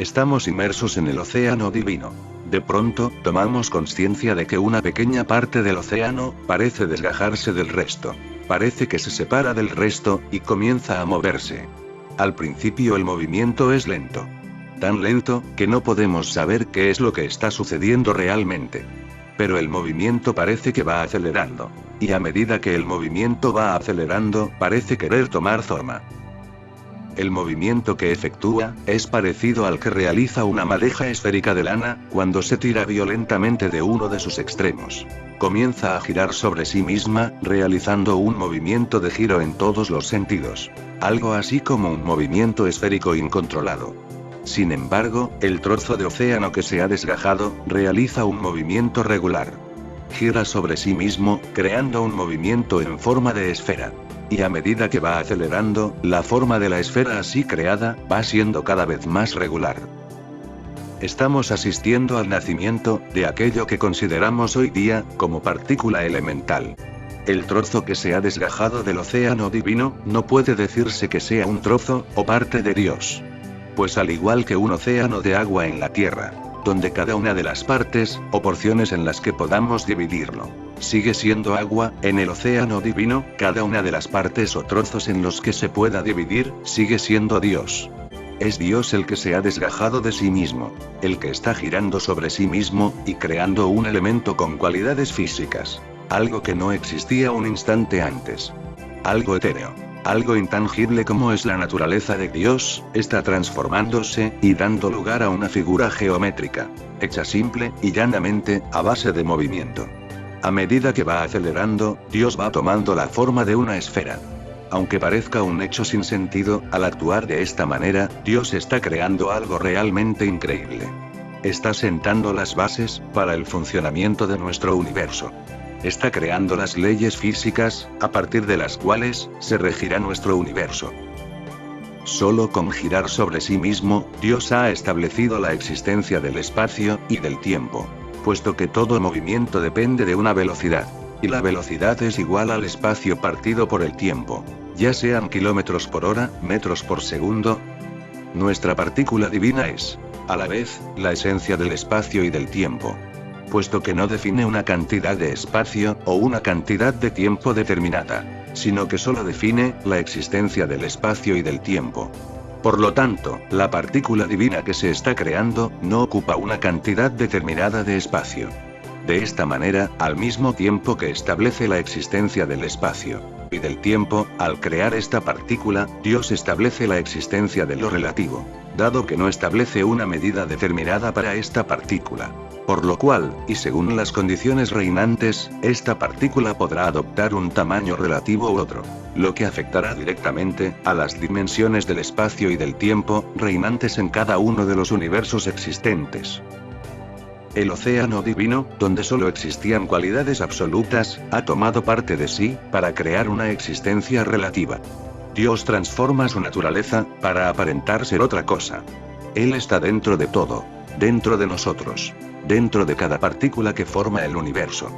Estamos inmersos en el océano divino. De pronto, tomamos conciencia de que una pequeña parte del océano parece desgajarse del resto. Parece que se separa del resto, y comienza a moverse. Al principio el movimiento es lento. Tan lento, que no podemos saber qué es lo que está sucediendo realmente. Pero el movimiento parece que va acelerando. Y a medida que el movimiento va acelerando, parece querer tomar forma. El movimiento que efectúa, es parecido al que realiza una madeja esférica de lana, cuando se tira violentamente de uno de sus extremos. Comienza a girar sobre sí misma, realizando un movimiento de giro en todos los sentidos. Algo así como un movimiento esférico incontrolado. Sin embargo, el trozo de océano que se ha desgajado, realiza un movimiento regular. Gira sobre sí mismo, creando un movimiento en forma de esfera. Y a medida que va acelerando, la forma de la esfera así creada, va siendo cada vez más regular. Estamos asistiendo al nacimiento, de aquello que consideramos hoy día, como partícula elemental. El trozo que se ha desgajado del océano divino, no puede decirse que sea un trozo, o parte de Dios. Pues al igual que un océano de agua en la tierra, donde cada una de las partes, o porciones en las que podamos dividirlo, sigue siendo agua, en el océano divino, cada una de las partes o trozos en los que se pueda dividir, sigue siendo Dios. Es Dios el que se ha desgajado de sí mismo, el que está girando sobre sí mismo, y creando un elemento con cualidades físicas. Algo que no existía un instante antes. Algo etéreo. Algo intangible como es la naturaleza de Dios, está transformándose, y dando lugar a una figura geométrica, hecha simple y llanamente, a base de movimiento. A medida que va acelerando, Dios va tomando la forma de una esfera. Aunque parezca un hecho sin sentido, al actuar de esta manera, Dios está creando algo realmente increíble. Está sentando las bases, para el funcionamiento de nuestro universo. Está creando las leyes físicas, a partir de las cuales, se regirá nuestro universo. Solo con girar sobre sí mismo, Dios ha establecido la existencia del espacio, y del tiempo. Puesto que todo movimiento depende de una velocidad. Y la velocidad es igual al espacio partido por el tiempo. Ya sean kilómetros por hora, metros por segundo. Nuestra partícula divina es, a la vez, la esencia del espacio y del tiempo. Puesto que no define una cantidad de espacio, o una cantidad de tiempo determinada, sino que solo define, la existencia del espacio y del tiempo. Por lo tanto, la partícula divina que se está creando, no ocupa una cantidad determinada de espacio. De esta manera, al mismo tiempo que establece la existencia del espacio y del tiempo, al crear esta partícula, Dios establece la existencia de lo relativo, dado que no establece una medida determinada para esta partícula. Por lo cual, y según las condiciones reinantes, esta partícula podrá adoptar un tamaño relativo u otro, lo que afectará directamente a las dimensiones del espacio y del tiempo, reinantes en cada uno de los universos existentes. El océano divino, donde solo existían cualidades absolutas, ha tomado parte de sí, para crear una existencia relativa. Dios transforma su naturaleza, para aparentar ser otra cosa. Él está dentro de todo, dentro de nosotros, dentro de cada partícula que forma el universo,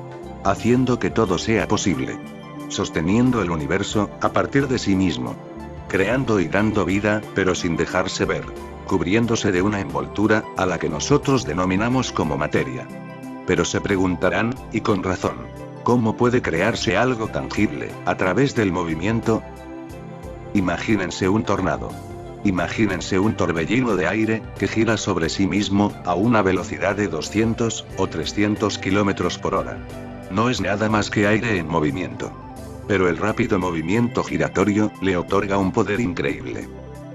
haciendo que todo sea posible, sosteniendo el universo, a partir de sí mismo, creando y dando vida, pero sin dejarse ver, cubriéndose de una envoltura, a la que nosotros denominamos como materia. Pero se preguntarán, y con razón, ¿cómo puede crearse algo tangible, a través del movimiento? Imagínense un tornado. Imagínense un torbellino de aire, que gira sobre sí mismo, a una velocidad de 200, o 300 kilómetros por hora. No es nada más que aire en movimiento. Pero el rápido movimiento giratorio, le otorga un poder increíble.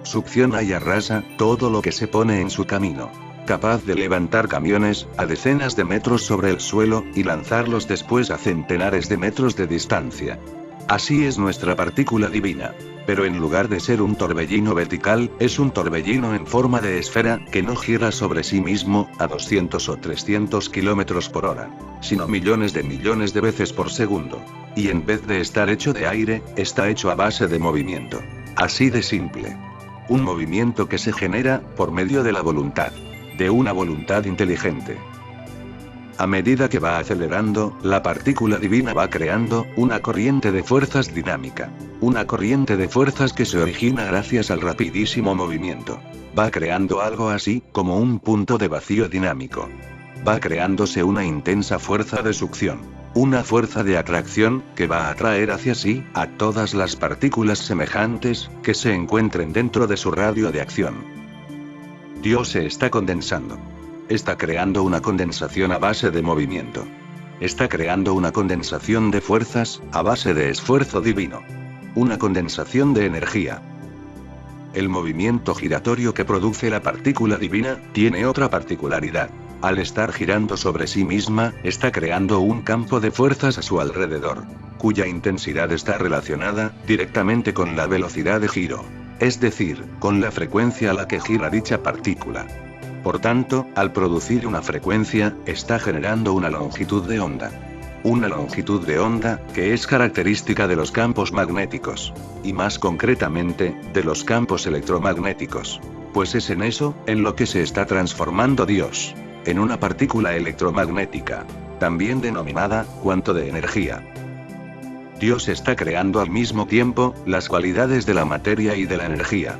Succiona y arrasa, todo lo que se pone en su camino. Capaz de levantar camiones, a decenas de metros sobre el suelo, y lanzarlos después a centenares de metros de distancia. Así es nuestra partícula divina. Pero en lugar de ser un torbellino vertical, es un torbellino en forma de esfera, que no gira sobre sí mismo, a 200 o 300 kilómetros por hora, sino millones de veces por segundo. Y en vez de estar hecho de aire, está hecho a base de movimiento. Así de simple. Un movimiento que se genera, por medio de la voluntad. De una voluntad inteligente. A medida que va acelerando, la partícula divina va creando una corriente de fuerzas dinámica. Una corriente de fuerzas que se origina gracias al rapidísimo movimiento. Va creando algo así como un punto de vacío dinámico. Va creándose una intensa fuerza de succión. Una fuerza de atracción que va a atraer hacia sí a todas las partículas semejantes que se encuentren dentro de su radio de acción. Dios se está condensando. Está creando una condensación a base de movimiento. Está creando una condensación de fuerzas a base de esfuerzo divino. Una condensación de energía. El movimiento giratorio que produce la partícula divina tiene otra particularidad. Al estar girando sobre sí misma, está creando un campo de fuerzas a su alrededor, cuya intensidad está relacionada directamente con la velocidad de giro. Es decir, con la frecuencia a la que gira dicha partícula. Por tanto, al producir una frecuencia, está generando una longitud de onda. Una longitud de onda, que es característica de los campos magnéticos. Y más concretamente, de los campos electromagnéticos. Pues es en eso, en lo que se está transformando Dios. En una partícula electromagnética. También denominada, cuanto de energía. Dios está creando al mismo tiempo, las cualidades de la materia y de la energía.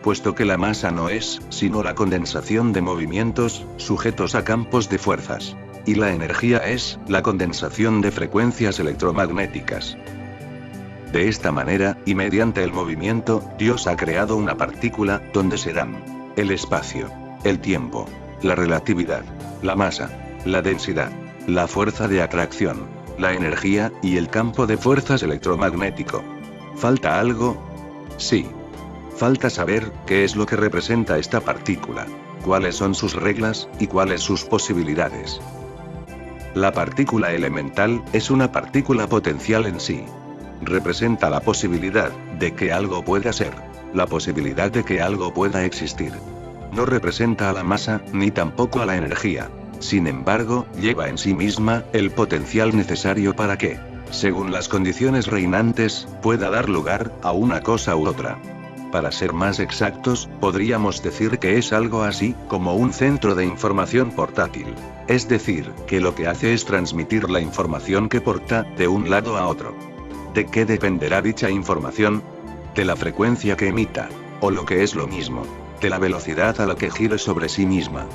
Puesto que la masa no es, sino la condensación de movimientos, sujetos a campos de fuerzas. Y la energía es, la condensación de frecuencias electromagnéticas. De esta manera, y mediante el movimiento, Dios ha creado una partícula, donde se dan el espacio, el tiempo, la relatividad, la masa, la densidad, la fuerza de atracción, la energía, y el campo de fuerzas electromagnético. ¿Falta algo? Sí. Falta saber qué es lo que representa esta partícula, cuáles son sus reglas, y cuáles sus posibilidades. La partícula elemental es una partícula potencial en sí. Representa la posibilidad de que algo pueda ser, la posibilidad de que algo pueda existir. No representa a la masa, ni tampoco a la energía. Sin embargo, lleva en sí misma el potencial necesario para que, según las condiciones reinantes, pueda dar lugar a una cosa u otra. Para ser más exactos, podríamos decir que es algo así como un centro de información portátil. Es decir, que lo que hace es transmitir la información que porta de un lado a otro. ¿De qué dependerá dicha información? De la frecuencia que emita, o lo que es lo mismo, de la velocidad a la que gire sobre sí misma.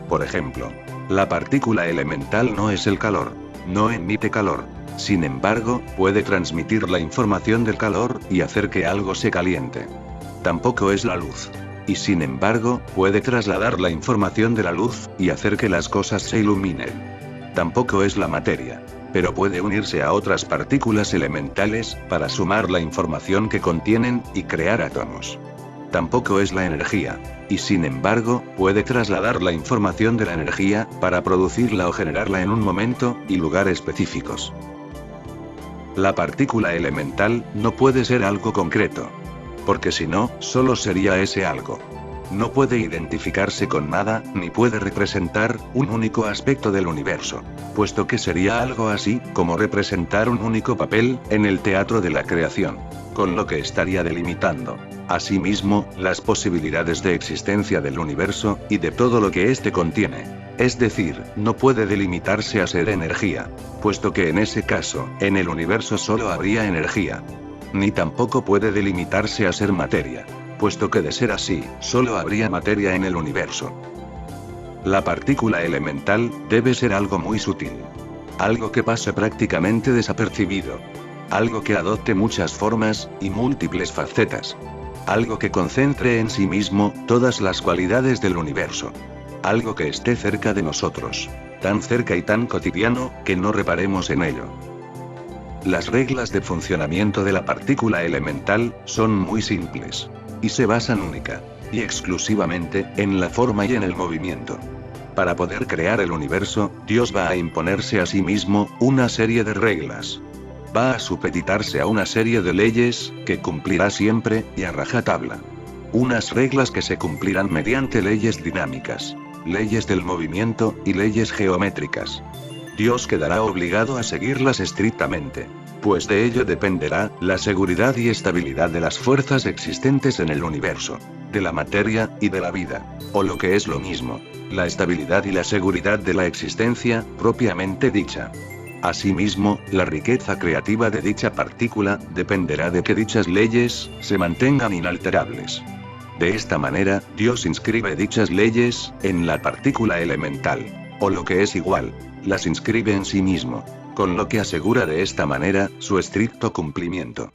Por ejemplo, la partícula elemental no es el calor, no emite calor. Sin embargo, puede transmitir la información del calor y hacer que algo se caliente. Tampoco es la luz. Y sin embargo, puede trasladar la información de la luz, y hacer que las cosas se iluminen. Tampoco es la materia. Pero puede unirse a otras partículas elementales, para sumar la información que contienen, y crear átomos. Tampoco es la energía. Y sin embargo, puede trasladar la información de la energía, para producirla o generarla en un momento, y lugar específicos. La partícula elemental, no puede ser algo concreto. Porque si no, solo sería ese algo. No puede identificarse con nada, ni puede representar un único aspecto del universo. Puesto que sería algo así, como representar un único papel, en el teatro de la creación. Con lo que estaría delimitando, asimismo, las posibilidades de existencia del universo, y de todo lo que éste contiene. Es decir, no puede delimitarse a ser energía. Puesto que en ese caso, en el universo solo habría energía. Ni tampoco puede delimitarse a ser materia. Puesto que de ser así, solo habría materia en el universo. La partícula elemental debe ser algo muy sutil. Algo que pase prácticamente desapercibido. Algo que adopte muchas formas y múltiples facetas. Algo que concentre en sí mismo todas las cualidades del universo. Algo que esté cerca de nosotros. Tan cerca y tan cotidiano, que no reparemos en ello. Las reglas de funcionamiento de la partícula elemental son muy simples. Y se basan única y exclusivamente en la forma y en el movimiento. Para poder crear el universo, Dios va a imponerse a sí mismo una serie de reglas. Va a supeditarse a una serie de leyes que cumplirá siempre y a rajatabla. Unas reglas que se cumplirán mediante leyes dinámicas, leyes del movimiento y leyes geométricas. Dios quedará obligado a seguirlas estrictamente, pues de ello dependerá la seguridad y estabilidad de las fuerzas existentes en el universo. de la materia, y de la vida. O lo que es lo mismo, la estabilidad y la seguridad de la existencia, propiamente dicha. Asimismo, la riqueza creativa de dicha partícula, dependerá de que dichas leyes, se mantengan inalterables. De esta manera, Dios inscribe dichas leyes, en la partícula elemental. O lo que es igual, las inscribe en sí mismo. Con lo que asegura de esta manera, su estricto cumplimiento.